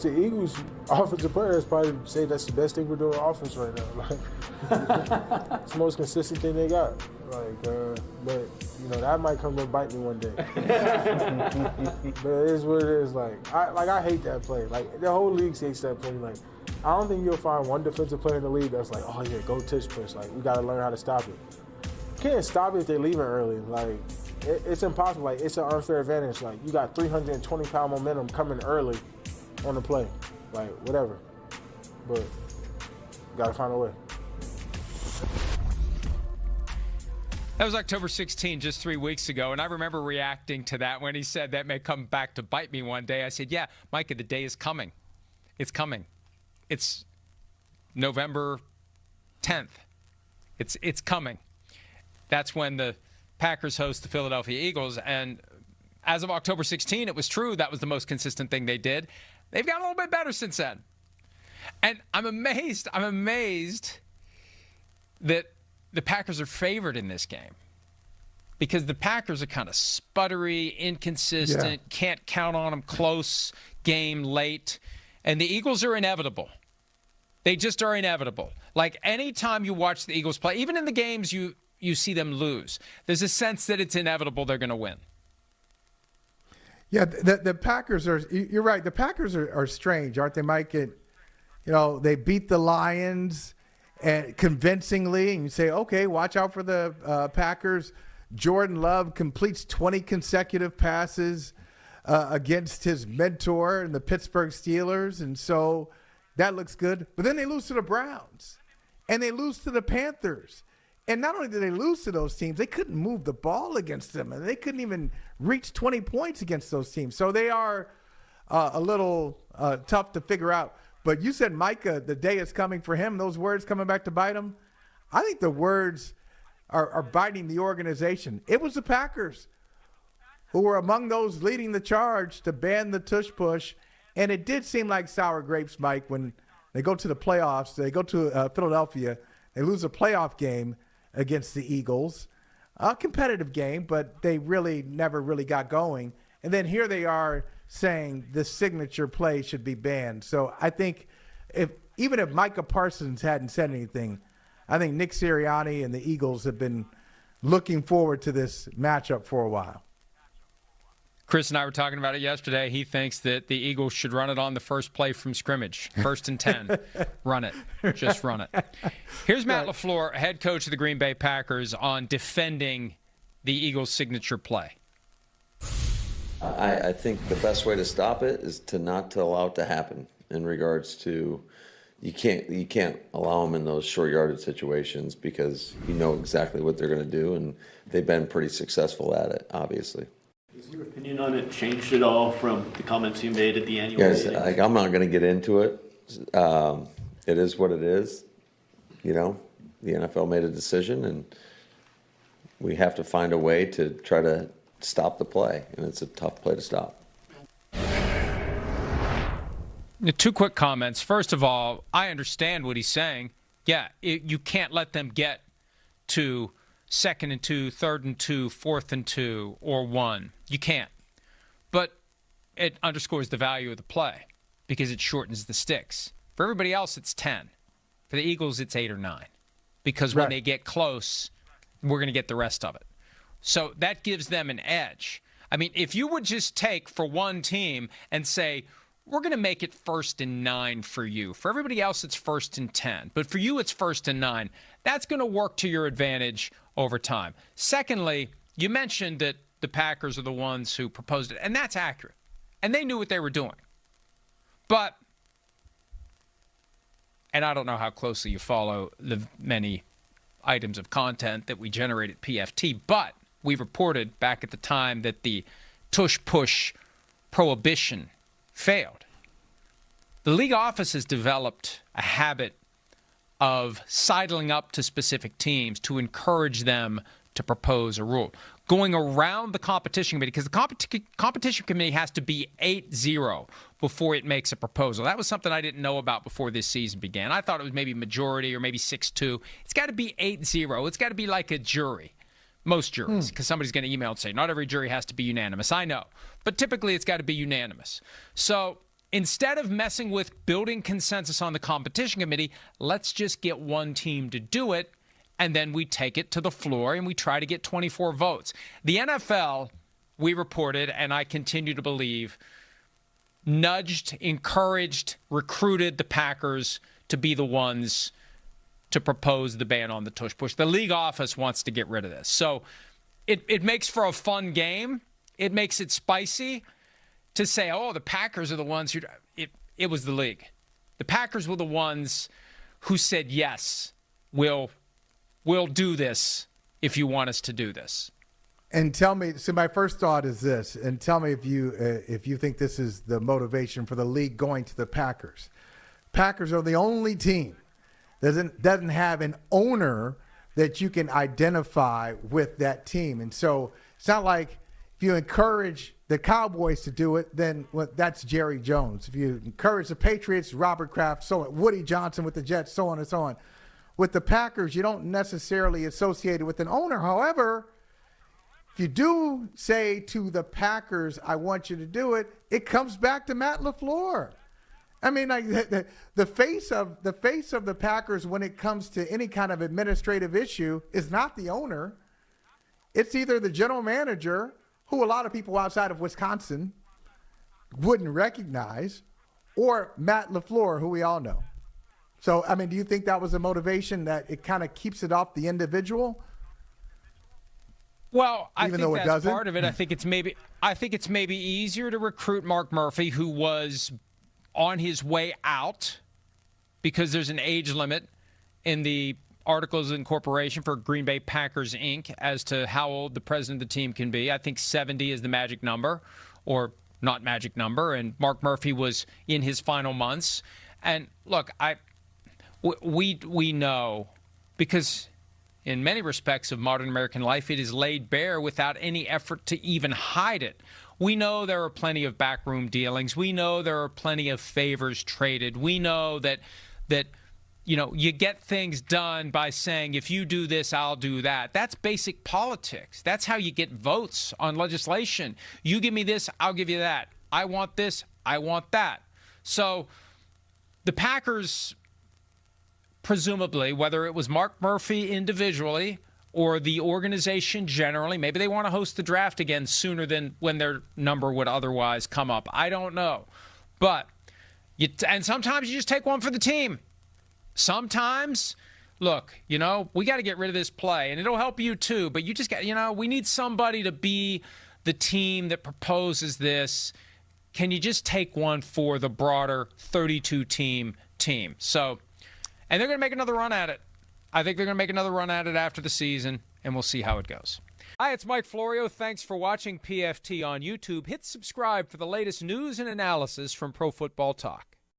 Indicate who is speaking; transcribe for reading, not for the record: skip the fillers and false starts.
Speaker 1: The Eagles offensive players probably say that's the best thing we're doing on offense right now. Like, it's the most consistent thing they got. Like, but that might come and bite me one day. But it is what it is. Like I hate that play. Like the whole league hates that play. Like I don't think you'll find one defensive player in the league that's like, oh yeah, go tush push. Like we got to learn how to stop it. You can't stop it if they leave it early. Like it's impossible. Like it's an unfair advantage. Like you got 320-pound momentum coming early on the play, like whatever, but gotta find a way.
Speaker 2: That was October 16, just 3 weeks ago, and I remember reacting to that when he said that may come back to bite me one day. I said, yeah, Micah, the day is coming. It's coming. It's November 10th. It's coming. That's when the Packers host the Philadelphia Eagles, and as of October 16, it was true. That was the most consistent thing they did. They've gotten a little bit better since then. And I'm amazed that the Packers are favored in this game because the Packers are kind of sputtery, inconsistent, can't count on them, close game late. And the Eagles are inevitable. They just are inevitable. Like anytime you watch the Eagles play, even in the games you see them lose, there's a sense that it's inevitable they're going to win.
Speaker 3: Yeah, the Packers are – you're right. The Packers are strange, aren't they, Mike? They beat the Lions and convincingly, and you say, okay, watch out for the Packers. Jordan Love completes 20 consecutive passes against his mentor in the Pittsburgh Steelers, and so that looks good. But then they lose to the Browns, and they lose to the Panthers. And not only did they lose to those teams, they couldn't move the ball against them, and they couldn't even reach 20 points against those teams. So they are a little tough to figure out. But you said, Micah, the day is coming for him, those words coming back to bite him. I think the words are biting the organization. It was the Packers who were among those leading the charge to ban the tush push, and it did seem like sour grapes, Mike, when they go to the playoffs. They go to Philadelphia. They lose a playoff game against the Eagles. A competitive game, but they really never really got going. And then here they are saying the signature play should be banned. So I think even if Micah Parsons hadn't said anything, I think Nick Sirianni and the Eagles have been looking forward to this matchup for a while.
Speaker 2: Chris and I were talking about it yesterday. He thinks that the Eagles should run it on the first play from scrimmage. 1st and 10. Run it. Just run it. Here's Matt LaFleur, head coach of the Green Bay Packers, on defending the Eagles' signature play.
Speaker 4: I think the best way to stop it is to not to allow it to happen in regards to you can't allow them in those short yardage situations because you know exactly what they're going to do, and they've been pretty successful at it, obviously.
Speaker 5: Has your opinion on it changed at all from the comments you made at the annual meeting?
Speaker 4: Yes, I'm not going to get into it. It is what it is. The NFL made a decision, and we have to find a way to try to stop the play, and it's a tough play to stop.
Speaker 2: Two quick comments. First of all, I understand what he's saying. Yeah, you can't let them get to 2nd and 2, 3rd and 2, 4th and 2, or 1. You can't. But it underscores the value of the play because it shortens the sticks. For everybody else, it's 10. For the Eagles, it's 8 or 9. Because when they get close, we're going to get the rest of it. So that gives them an edge. I mean, if you would just take for one team and say, we're going to make it 1st and 9 for you. For everybody else, it's 1st and 10. But for you, it's 1st and 9. That's going to work to your advantage over time. Secondly, you mentioned that the Packers are the ones who proposed it, and that's accurate. And they knew what they were doing. But, and I don't know how closely you follow the many items of content that we generate at PFT, but we reported back at the time that the tush-push prohibition failed. The league office has developed a habit of sidling up to specific teams to encourage them to propose a rule. Going around the competition committee, because the competition committee has to be 8-0 before it makes a proposal. That was something I didn't know about before this season began. I thought it was maybe majority or maybe 6-2. It's got to be 8-0. It's got to be like a jury. Most juries, because somebody's going to email and say, not every jury has to be unanimous. I know. But typically it's got to be unanimous. So instead of messing with building consensus on the competition committee, let's just get one team to do it, and then we take it to the floor and we try to get 24 votes. The NFL, we reported, and I continue to believe, nudged, encouraged, recruited the Packers to be the ones to propose the ban on the tush push. The league office wants to get rid of this. So it makes for a fun game. It makes it spicy to say, oh, the Packers are the ones who... It was the league. The Packers were the ones who said, yes, we'll do this if you want us to do this.
Speaker 3: And tell me, so my first thought is this, and tell me if you think this is the motivation for the league going to the Packers. Packers are the only team that doesn't have an owner that you can identify with that team. And so it's not like if you encourage the Cowboys to do it, then that's Jerry Jones. If you encourage the Patriots, Robert Kraft, so on, Woody Johnson with the Jets, so on and so on. With the Packers, you don't necessarily associate it with an owner. However, if you do say to the Packers, I want you to do it, it comes back to Matt LaFleur. I mean, like the face of the Packers when it comes to any kind of administrative issue is not the owner. It's either the general manager, who a lot of people outside of Wisconsin wouldn't recognize, or Matt LaFleur, who we all know. So, I mean, do you think that was a motivation that it kind of keeps it off the individual?
Speaker 2: Well, I
Speaker 3: Even
Speaker 2: think
Speaker 3: though it
Speaker 2: that's
Speaker 3: doesn't?
Speaker 2: part of it. I think it's maybe easier to recruit Mark Murphy, who was on his way out because there's an age limit in the articles of incorporation for Green Bay Packers, Inc. as to how old the president of the team can be. I think 70 is the magic number, or not magic number, and Mark Murphy was in his final months. And look, we know, because in many respects of modern American life, it is laid bare without any effort to even hide it. We know there are plenty of backroom dealings. We know there are plenty of favors traded. We know that you get things done by saying, if you do this, I'll do that. That's basic politics. That's how you get votes on legislation. You give me this, I'll give you that. I want this, I want that. So the Packers, presumably, whether it was Mark Murphy individually or the organization generally, maybe they want to host the draft again sooner than when their number would otherwise come up. I don't know. But and sometimes you just take one for the team. Sometimes, look, we got to get rid of this play, and it'll help you too, but you just got, we need somebody to be the team that proposes this. Can you just take one for the broader 32-team team? So, and they're going to make another run at it. I think they're going to make another run at it after the season, and we'll see how it goes. Hi, it's Mike Florio. Thanks for watching PFT on YouTube. Hit subscribe for the latest news and analysis from Pro Football Talk.